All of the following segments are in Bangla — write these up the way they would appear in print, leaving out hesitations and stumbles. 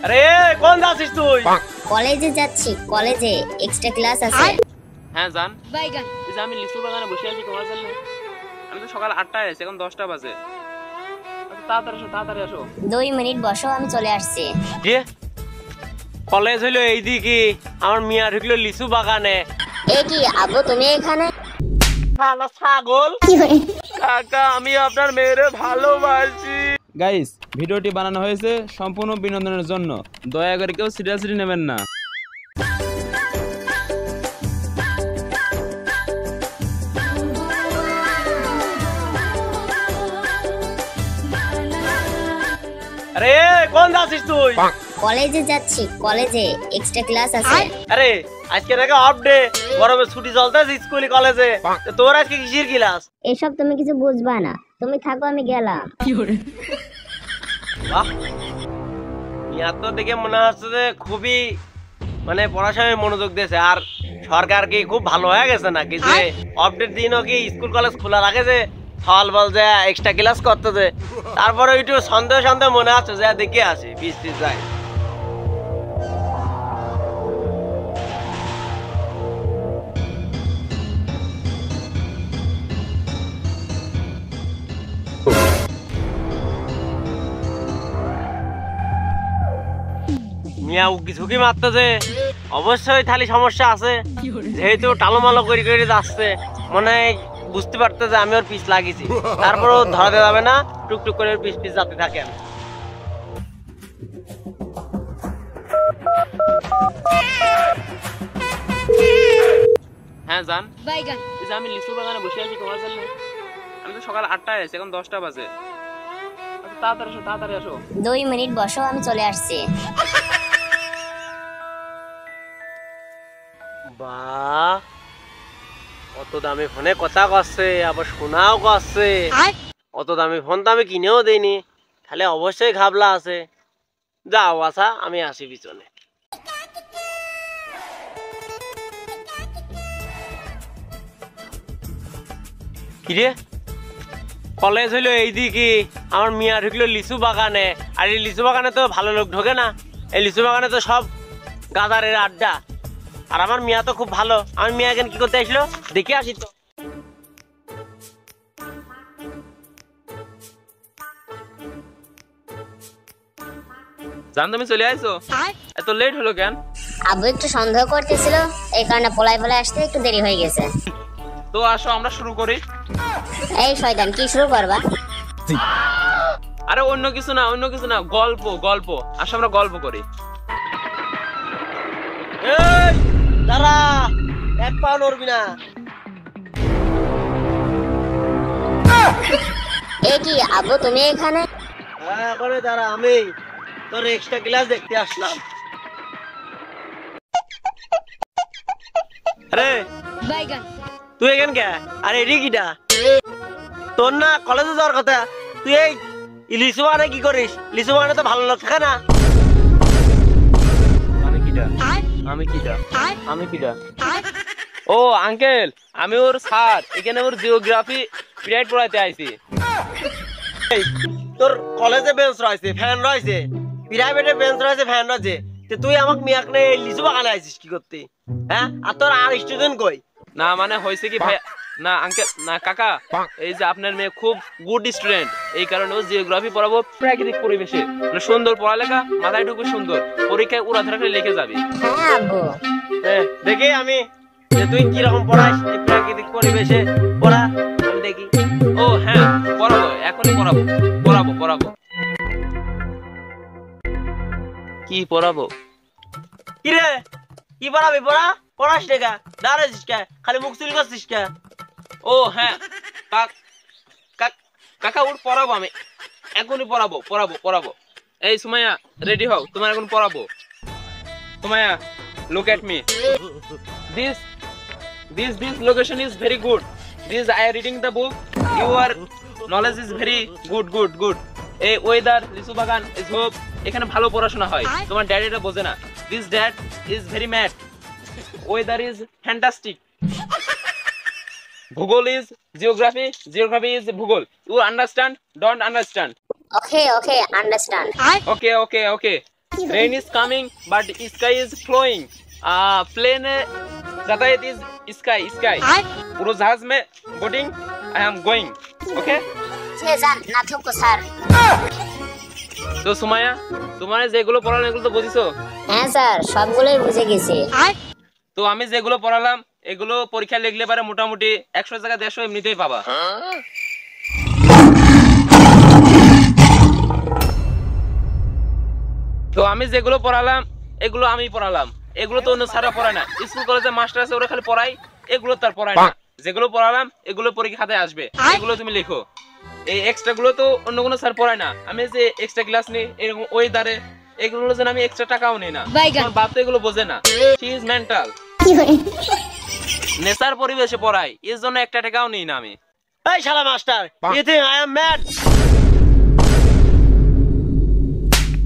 আরে কোন যাচ্ছিস তুই? কলেজে যাচ্ছি, কলেজে এক্সট্রা ক্লাস আছে। হ্যাঁ জান, এই যে আমি লিচু বাগানে বসে আছি তোমার জন্য। আমি তো সকাল 8টায় এসে, এখন 10টা বাজে। তাড়াতাড়ি আসো, তাড়াতাড়ি আসো। 2 মিনিট বসো, আমি চলে আসছি। যে কলেজ হইলো এইদিকে, আমার মিয়া ঢুকলো লিচু বাগানে। এ কি আব্বু, তুমি এখানে? শালা ছাগল! কাকা, আমি আপনার মেয়েরে ভালোবাসি। গাইস, ভিডিওটি বানানো হয়েছে সম্পূর্ণ বিনোদনের জন্য, দয়া করে কেউ সিরিয়াসলি নেবেন না। আরে কোন যাচ্ছিস তুই? কলেজে যাচ্ছি, কলেজে এক্সট্রা ক্লাস আছে। আরে আজকে নাকি অফ ডে, গরমে ছুটি চলতেছে স্কুলে কলেজে। তোর আজকে কিসের ক্লাস? এসব তুমি কিছু বুঝবা না, তুমি থাকো, আমি গেলাম। বাহ, মিয়া তো দেখে মনে হচ্ছে যে খুবই মানে পড়াশোনায় মনোযোগ দিয়েছে। আর সরকার কি খুব ভালো হয়ে গেছে নাকি যে অফডের দিনও কি স্কুল কলেজ খোলা রাখে, যে ফল বল যে এক্সট্রা ক্লাস করতেছে। তারপরে একটু সন্দেহ সন্দেহ মনে হচ্ছে যে দেখে আসি, পিস পিস যায়। মিয়া উকি ঝুঁকি মারতেছে, অবশ্যই তাহলে সমস্যা আছে। যেহেতু টালোমালো করে করে যাচ্ছে, মনে হয় বুঝতে পারতেছে আমি ওর পিছ লাগিয়েছি। তারপরও ধরাতে যাবে না, টুকটুক করে পিস পিস যাতে থাকেন। হ্যাঁ জান, এই যে আমি লিচু বাগানে বসে আছি তোমার জন্য। আমি তো সকাল 8টায় এসে, এখন 10টা বাজে। তাড়াতাড়ি আসো, তাড়াতাড়ি আসো। 2 মিনিট বসো, আমি চলে আসছি। বাহ, অত দামি ফোনে কথা কচ্ছে, আবার শোনাও কচ্ছে। অত দামি ফোন তো আমি কিনেও দেইনি, তাহলে অবশ্যই ঘাবলা আছে। যাও আচ্ছা, আমি আসি পিছনে। কিরে, কলেজ হইলো এইদিকে, আমার মিয়া ঢুকলো লিচু বাগানে। আর এই লিচু বাগানে তো ভালো লোক ঢোকে না, এই লিচু বাগানে তো সব গাদারের আড্ডা। আর আমার মিয়া তো খুব ভালো। আমার মিয়া এখানে কি করতে আসলো, দেখে আসি তো। জান, তুমি চলে আইছো? এত লেট হলো কেন? আব্বু একটু সন্দেহ করতেছিল, এই কারণে পলাই পলাই আসতে একটু দেরি হয়ে গেছে। তো আসো, আমরা শুরু করি। এই শয়তান, কি শুরু করবা? আরে অন্য কিছু না, অন্য কিছু না, গল্প গল্প। আসো আমরা গল্প করি। এই দাঁড়া, এক পা নড়বি না। এ কি আব্বু, তুমি এখানে? হ্যাঁ, এখন দাঁড়া, আমি তোর এক্সট্রা ক্লাস দেখতে আসলাম। আরে তুই এখানে কে? আরে এটি কিটা? তোর না কলেজে যাওয়ার কথা, তুই এই লিচু বাগানে কি করিস? লিচু বাগানে তো ভালো লোক থাকে না। আমি কিটা? আমি কিটা? আমি কিটা? ও আঙ্কেল, আমি ওর স্যার, এখানে ওর জিওগ্রাফি পিরিয়ড পড়াইতে আইছি। তোর কলেজে বেঞ্চ রয়েছে, ফ্যান রয়েছে, প্রাইভেটে বেঞ্চ রয়েছে, ফ্যান রয়েছে, তুই আমাকে মিয়াক নিয়ে লিচু বাগানে আইছিস কি করতে? হ্যাঁ, আর তোর আর স্টুডেন্ট কই? না মানে হয়েছে কি ভাই, না আঙ্কেল, না কাকা, এই যে আপনার মেয়ে খুব গুড স্টুডেন্ট, এই কারণে ও জিওগ্রাফি পড়াবো প্রাকৃতিক পরিবেশে। মানে সুন্দর পড়ালেখা, মাথায় ঢুকবে সুন্দর, পরীক্ষায় উড়া ধরা লিখে যাবি। হ্যাঁ আব্বু। দেখি আমি যে তুই কিরকম পড়াস এই প্রাকৃতিক পরিবেশে, পড়া আমি দেখি। ও হ্যাঁ, পড়াবো, এখনই পড়াবো, পড়াবো পড়াবো। কি পড়াবো? কি রে, কি পড়াবি? পড়া, পড়াস রেখা দাঁড়াছিস কে, খালি মুখ চুরি করছিস কে? ও হ্যাঁ কাকা, ওর পড়াবো আমি, এখনই পড়াবো পড়াবো পড়াবো। এই সুমাইয়া, রেডি হও, তোমার এখন পড়াবো। Sumaiya, look at me. This location is very good. This I am reading the book. Your knowledge is very good. এই ওয়েদার, লিচু বাগান, is hope. এখানে ভালো পড়াশোনা হয়, তোমার ড্যাড এটা বোঝে না। This dad is very mad. Weather is fantastic. Bhugol is geography is Bhugol. You understand? Don't understand? Okay, understand. Okay. Rain is coming, but sky is flowing. Plane যাতায়াত is sky. উড়োজাহাজ में boating, I am going. Okay? যে জান না থুকো স্যার। তো সুমাইয়া, তোমার যেগুলো পড়ালাম এগুলো তো বুঝিছো? হ্যাঁ স্যার, সবগুলোই বুঝে গেছি। তো আমি যেগুলো পড়ালাম এগুলো পরীক্ষা লিখলে পারে মোটামুটি 100 জায়গা 150 এমনিতেই পাবা। তো আমি যেগুলো পড়ালাম এগুলো আমি পড়ালাম, এগুলো তো অন্য স্যাররা পড়ায় না। স্কুল কলেজে মাস্টার আছে ওরা খালি পড়ায়, এগুলো তার পড়ায় না। যেগুলো পড়ালাম এগুলো পরীক্ষা খাতায় আসবে, এগুলো তুমি লেখো। এই এক্সট্রা গুলো তো অন্য কোনো স্যার পড়ায় না। আমি যে এক্সট্রা ক্লাস নিই এরকম ওই দাঁড়ে এগুলোর জন্য আমি এক্সট্রা টাকাও নিই না। আমার বাপ তো এগুলো বোঝে না, শি ইজ মেন্টাল। নেশার পরিবেশে পড়াই, এর জন্য একটা টাকাও নিই না আমি। এই শালা master, you think I am mad?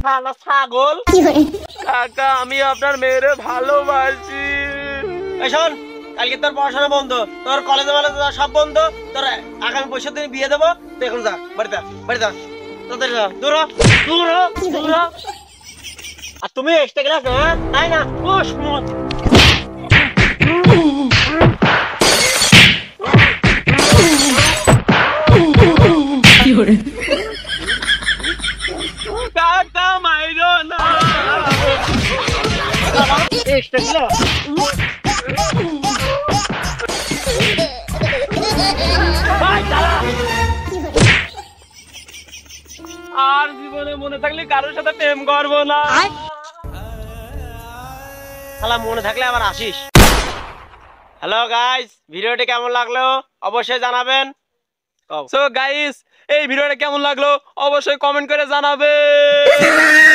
শালা ছাগল। কাকা আমি আপনার মেয়েরে ভালোবাসি। এই শোন, কালকে তোর পড়াশোনা বন্ধ, তোর কলেজে সব বন্ধ, তোর আগামী পয়সা দিন বিয়ে দেবো। তুই এখন যা বাড়িতে, বাড়িতে তাদের দূর দূর দূর। আর তুমি এক্সট্রা ক্লাস তাই না? কাকা মাইরো না। এক্সট্রা ক্লাস আর জীবনে মনে থাকলে কারোর সাথে প্রেম করবো না। শালা মনে থাকলে আবার আসিস। হ্যালো গাইস, ভিডিওটি কেমন লাগলো অবশ্যই জানাবেন। সো গাইস, এই ভিডিওটা কেমন লাগলো অবশ্যই কমেন্ট করে জানাবেন।